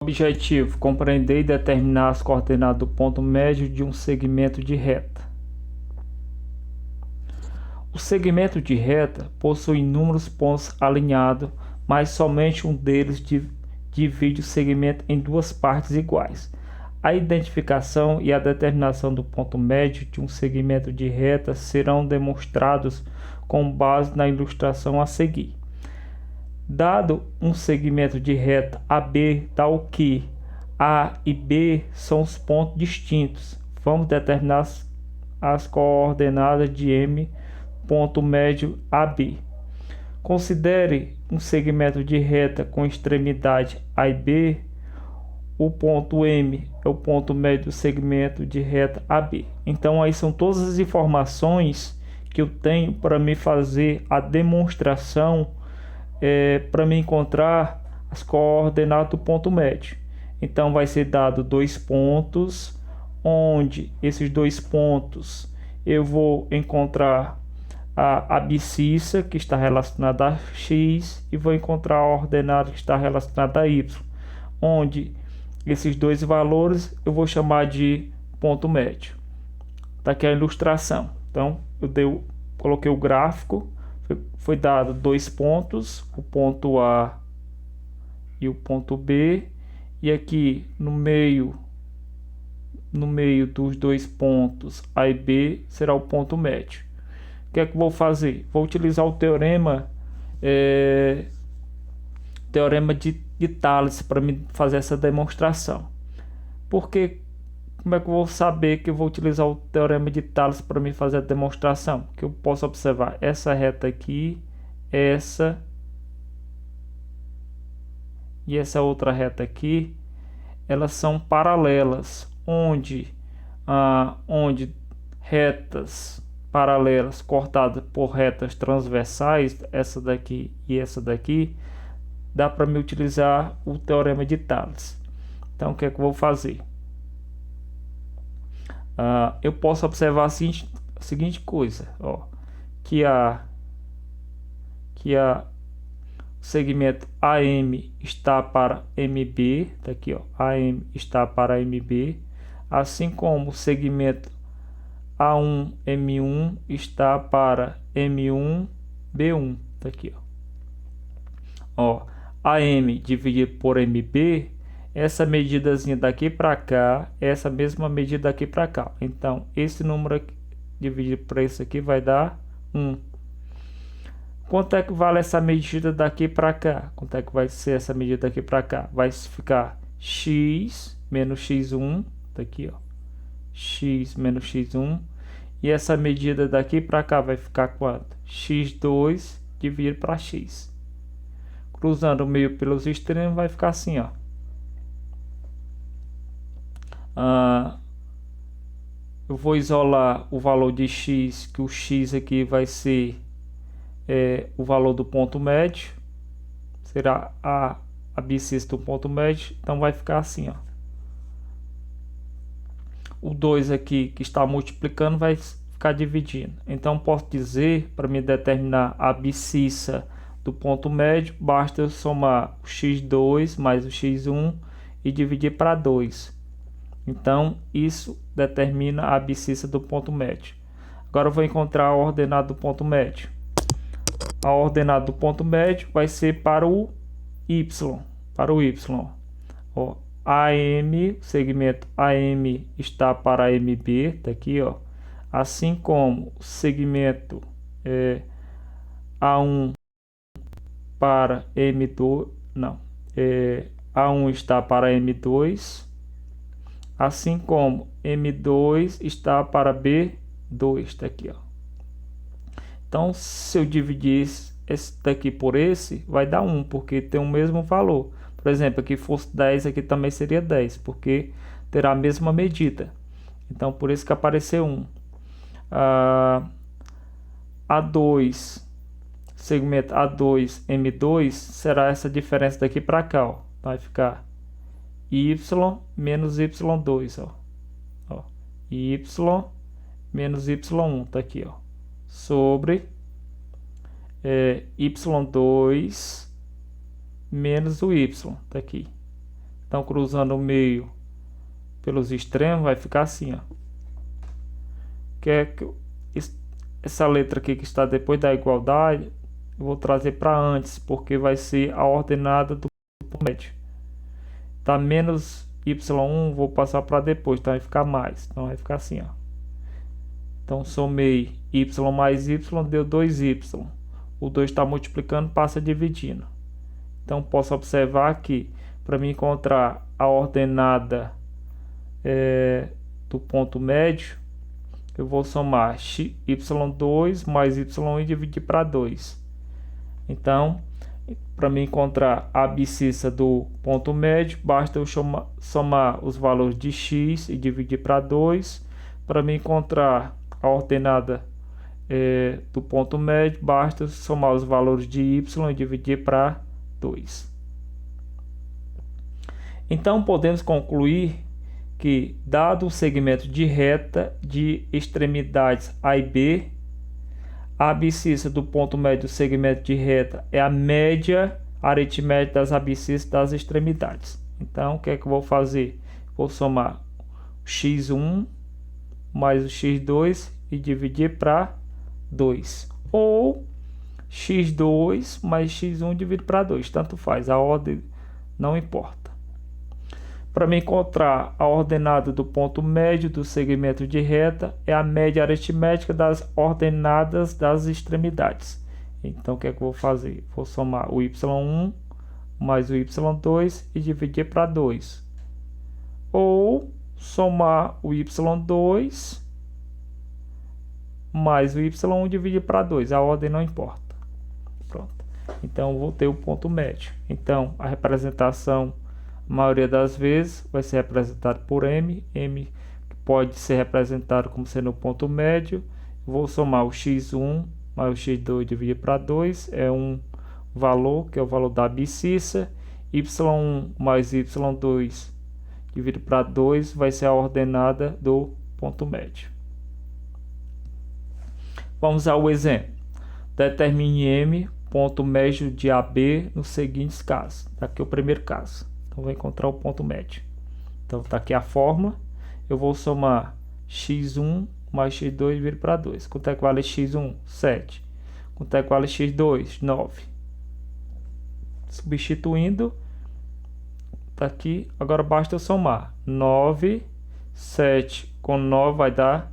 Objetivo: compreender e determinar as coordenadas do ponto médio de um segmento de reta. O segmento de reta possui inúmeros pontos alinhados, mas somente um deles divide o segmento em duas partes iguais. A identificação e a determinação do ponto médio de um segmento de reta serão demonstrados com base na ilustração a seguir. Dado um segmento de reta AB tal que A e B são os pontos distintos, vamos determinar as coordenadas de M, ponto médio AB. Considere um segmento de reta com extremidade A e B. O ponto M é o ponto médio do segmento de reta AB. Então aí são todas as informações que eu tenho para me fazer a demonstração, para me encontrar as coordenadas do ponto médio. Então vai ser dado dois pontos, onde esses dois pontos eu vou encontrar a abscissa que está relacionada a x e vou encontrar a ordenada que está relacionada a y, onde esses dois valores eu vou chamar de ponto médio. Está aqui a ilustração. Então coloquei o gráfico, foi dado dois pontos, o ponto A e o ponto B, e aqui no meio dos dois pontos A e B será o ponto médio. O que é que eu vou fazer? Vou utilizar o teorema de Tales para me fazer essa demonstração. Porque como é que eu vou saber que eu vou utilizar o teorema de Tales para me fazer a demonstração? Que eu posso observar essa reta aqui, essa e essa outra reta aqui, elas são paralelas, onde retas paralelas cortadas por retas transversais, essa daqui e essa daqui, dá para me utilizar o teorema de Tales. Então o que é que eu vou fazer? Eu posso observar a seguinte coisa, ó, que o segmento AM está para MB, tá aqui, ó, AM está para MB, assim como o segmento A1M1 está para M1B1, tá aqui, ó, AM dividido por MB, essa medidazinha daqui para cá, essa mesma medida daqui para cá. Então, esse número aqui, dividido por esse aqui, vai dar 1. Quanto é que vale essa medida daqui para cá? Quanto é que vai ser essa medida daqui para cá? Vai ficar x menos x1, tá aqui, ó, x menos x1. E essa medida daqui para cá vai ficar quanto? x2 dividido para x. Cruzando o meio pelos extremos vai ficar assim, ó. Eu vou isolar o valor de x, que o x aqui vai ser o valor do ponto médio, será a abscissa do ponto médio, então vai ficar assim, ó. O 2 aqui que está multiplicando vai ficar dividindo. Então posso dizer, para me determinar a abscissa do ponto médio, basta eu somar o x2 mais o x1 e dividir para 2. Então, isso determina a abscissa do ponto médio. Agora eu vou encontrar a ordenada do ponto médio. A ordenada do ponto médio vai ser para o y. Ó, AM, segmento AM está para MB, tá aqui, ó. Assim como o segmento A1 para M2, não, A1 está para M2. Assim como M2 está para B2, tá aqui, ó. Então, se eu dividir esse daqui por esse, vai dar 1, porque tem o mesmo valor. Por exemplo, aqui fosse 10, aqui também seria 10, porque terá a mesma medida. Então, por isso que apareceu 1. A2, segmento A2, M2, será essa diferença daqui para cá, ó. Vai ficar y menos y2, ó, y menos y1, tá aqui, ó, sobre y2 menos o y, tá aqui. Então, cruzando o meio pelos extremos, vai ficar assim, ó. Essa letra aqui que está depois da igualdade, eu vou trazer para antes, porque vai ser a ordenada do ponto médio. Tá menos y1, vou passar para depois, então vai ficar mais. Então vai ficar assim, ó. Então somei y mais y, deu 2y. O 2 está multiplicando, passa dividindo. Então posso observar que para mim encontrar a ordenada do ponto médio, eu vou somar y2 mais y1 e dividir para 2. Então, para me encontrar a abscissa do ponto médio, basta eu somar os valores de x e dividir para 2. Para me encontrar a ordenada do ponto médio, basta somar os valores de y e dividir para 2. Então, podemos concluir que, dado o segmento de reta de extremidades A e B, a abscissa do ponto médio do segmento de reta é a média aritmética das abscissas das extremidades. Então, o que é que eu vou fazer? Vou somar o x1 mais o x2 e dividir para 2. Ou x2 mais x1 dividido para 2. Tanto faz, a ordem não importa. Para me encontrar a ordenada do ponto médio do segmento de reta, é a média aritmética das ordenadas das extremidades. Então, o que é que eu vou fazer? Vou somar o y1 mais o y2 e dividir para 2. Ou somar o y2 mais o y1 e dividir para 2. A ordem não importa. Pronto. Então, eu vou ter o ponto médio. Então, a representação, a maioria das vezes, vai ser representado por m. M pode ser representado como sendo o ponto médio. Vou somar o x1 mais o x2 dividir para 2. É um valor, que é o valor da abscissa. y1 mais y2 dividido para 2 vai ser a ordenada do ponto médio. Vamos ao exemplo. Determine m, ponto médio de AB, nos seguintes casos. Aqui é o primeiro caso. Então, vou encontrar o ponto médio. Então, está aqui a fórmula. Eu vou somar x1 mais x2 dividido para 2. Quanto é que vale x1? 7. Quanto é que vale x2? 9. Substituindo, está aqui. Agora, basta eu somar. 9, 7 com 9 vai dar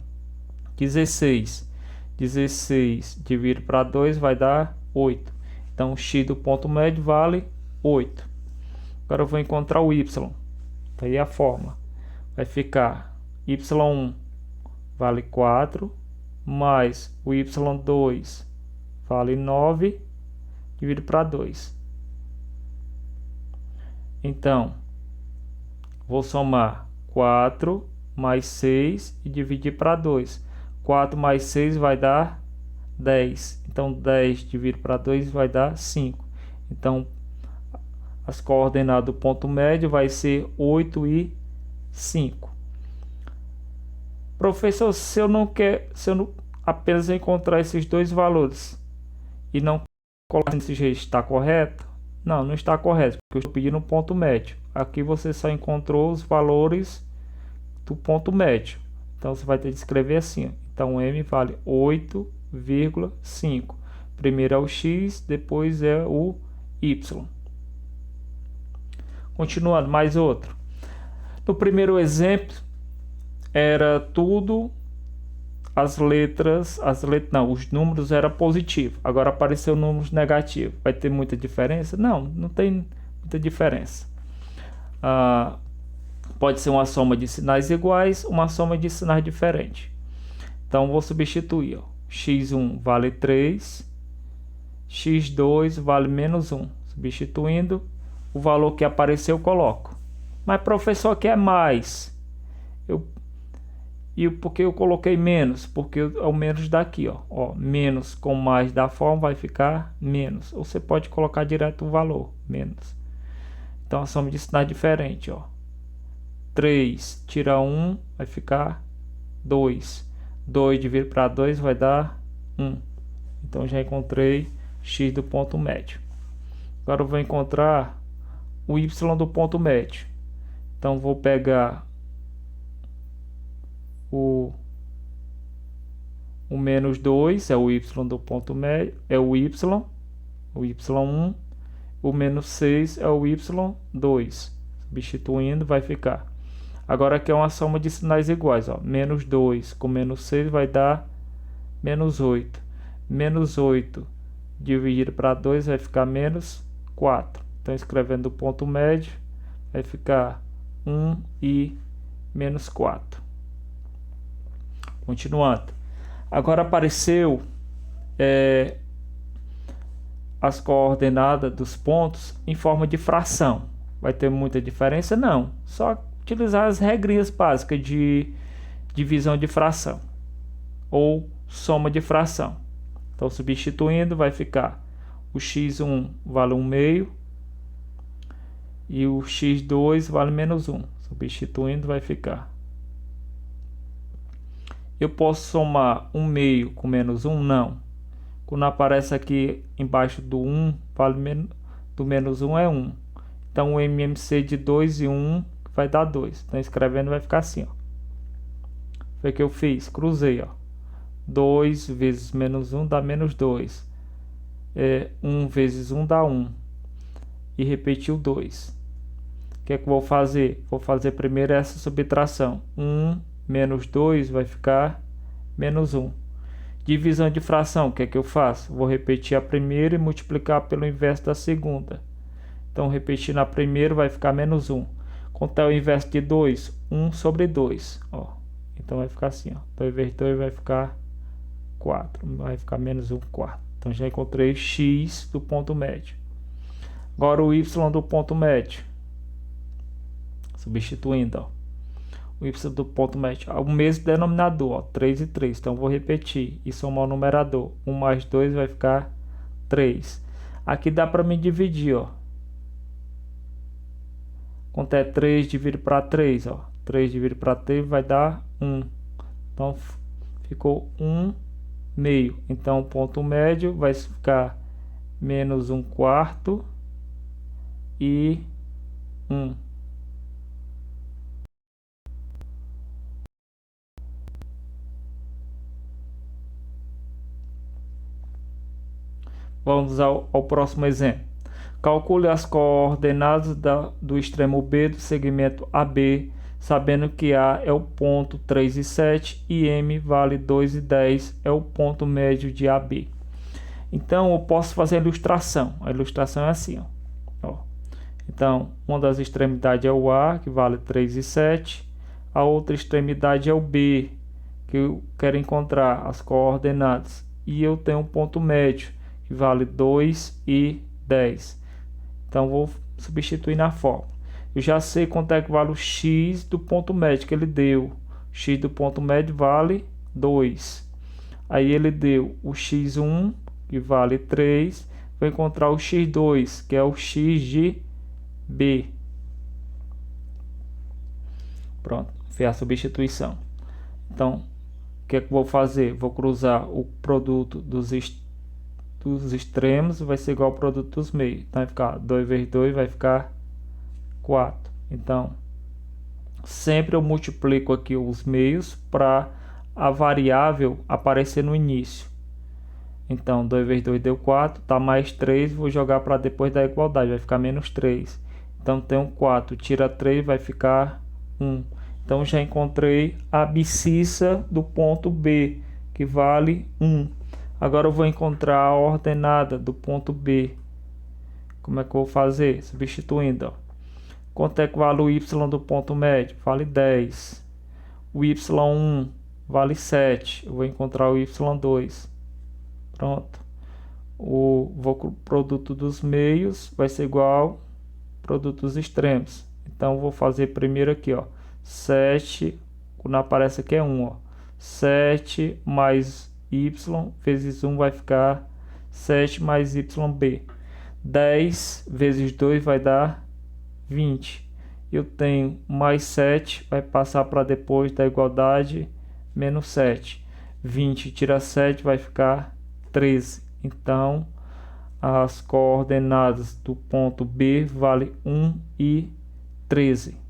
16. 16 dividido para 2 vai dar 8. Então, o x do ponto médio vale 8. Agora eu vou encontrar o y. Tá aí a fórmula. Vai ficar y1 vale 4, mais o y2 vale 9, dividido para 2. Então, vou somar 4 mais 6 e dividir para 2. 4 mais 6 vai dar 10. Então, 10 dividido para 2 vai dar 5. Então, as coordenadas do ponto médio vai ser 8 e 5. Professor, se eu não apenas encontrar esses dois valores e não colocar nesse jeito, está correto? Não, não está correto, porque eu estou pedindo um ponto médio. Aqui você só encontrou os valores do ponto médio. Então você vai ter que escrever assim, ó. Então m vale 8,5. Primeiro é o x, depois é o y. Continuando, mais outro. No primeiro exemplo, era tudo os números eram positivos. Agora apareceu números negativos. Vai ter muita diferença? Não, não tem muita diferença. Pode ser uma soma de sinais iguais, uma soma de sinais diferentes. Então, vou substituir. Ó. x1 vale 3, x2 vale menos 1. Substituindo, o valor que apareceu eu coloco. Mas, professor, que é mais? Por que eu coloquei menos? Porque é o menos daqui, ó. Menos com mais da forma vai ficar menos. Ou você pode colocar direto o valor, menos. Então, a soma de sinais é diferente, ó. 3 tira 1, vai ficar 2. 2 dividido para 2 vai dar 1. Então, já encontrei x do ponto médio. Agora eu vou encontrar o y do ponto médio. Então vou pegar o menos 2, é o y do ponto médio, é o y1. O menos 6 é o y2. Substituindo vai ficar. Agora aqui é uma soma de sinais iguais, ó. Menos 2 com menos 6 vai dar menos 8. Menos 8 dividido para 2 vai ficar menos 4. Então, escrevendo o ponto médio, vai ficar 1 e menos 4. Continuando. Agora apareceu as coordenadas dos pontos em forma de fração. Vai ter muita diferença? Não. Só utilizar as regrinhas básicas de divisão de fração ou soma de fração. Então, substituindo, vai ficar o x1 vale 1/2 e o x2 vale menos 1. Substituindo, vai ficar. Eu posso somar 1/2 com menos 1? Não. Quando aparece aqui embaixo do 1, do menos 1 é 1. Então, o MMC de 2 e 1 vai dar 2. Então, escrevendo vai ficar assim, ó. Foi o que eu fiz, cruzei, ó. 2 vezes menos 1 dá menos 2. 1 vezes 1 dá 1. E repetiu 2. O que é que eu vou fazer? Vou fazer primeiro essa subtração. 1 menos 2 vai ficar menos 1. Divisão de fração, o que é que eu faço? Vou repetir a primeira e multiplicar pelo inverso da segunda. Então, repetir na primeira vai ficar menos 1. Quanto é o inverso de 2? 1 sobre 2. Ó. Então, vai ficar assim. Ó. 2 vezes 2 vai ficar 4. Vai ficar menos 1 quarto. Então, já encontrei x do ponto médio. Agora, o y do ponto médio. Substituindo, ó. O y do ponto médio, o mesmo denominador, ó, 3 e 3. Então, vou repetir e somar o numerador. 1 mais 2 vai ficar 3. Aqui dá para me dividir, ó. Quanto é 3 dividido para 3, ó. 3 dividido para 3 vai dar 1. Então, ficou 1/2. Então, o ponto médio vai ficar menos 1 quarto e 1. Vamos ao próximo exemplo. Calcule as coordenadas do extremo B do segmento AB, sabendo que A é o ponto 3 e 7 e M vale 2 e 10, é o ponto médio de AB. Então, eu posso fazer a ilustração. A ilustração é assim, ó. Então, uma das extremidades é o A, que vale 3 e 7. A outra extremidade é o B, que eu quero encontrar as coordenadas. E eu tenho um ponto médio, que vale 2 e 10. Então, vou substituir na fórmula. Eu já sei quanto é que vale o x do ponto médio que ele deu. O x do ponto médio vale 2. Aí ele deu o x1, que vale 3. Vou encontrar o x2, que é o x de B. Pronto, fiz a substituição. Então, o que é que eu vou fazer? Vou cruzar o produto dos extremos, vai ser igual ao produto dos meios. Então, vai ficar 2 vezes 2 vai ficar 4. Então, sempre eu multiplico aqui os meios para a variável aparecer no início. Então, 2 vezes 2 deu 4, tá mais 3, vou jogar para depois da igualdade, vai ficar menos 3. Então, tem um 4, tira 3, vai ficar 1. Então, já encontrei a abscissa do ponto B, que vale 1. Agora, eu vou encontrar a ordenada do ponto B. Como é que eu vou fazer? Substituindo, ó. Quanto é que vale o y do ponto médio? Vale 10. O y1 vale 7. Eu vou encontrar o y2. Pronto. O produto dos meios vai ser igual ao produto dos extremos. Então, vou fazer primeiro aqui, ó. 7, quando aparece aqui é 1, ó. 7 mais y vezes 1 vai ficar 7 mais yb. 10 vezes 2 vai dar 20. Eu tenho mais 7, vai passar para depois da igualdade, menos 7. 20 tira 7 vai ficar 13. Então, as coordenadas do ponto B vale 1 e 13.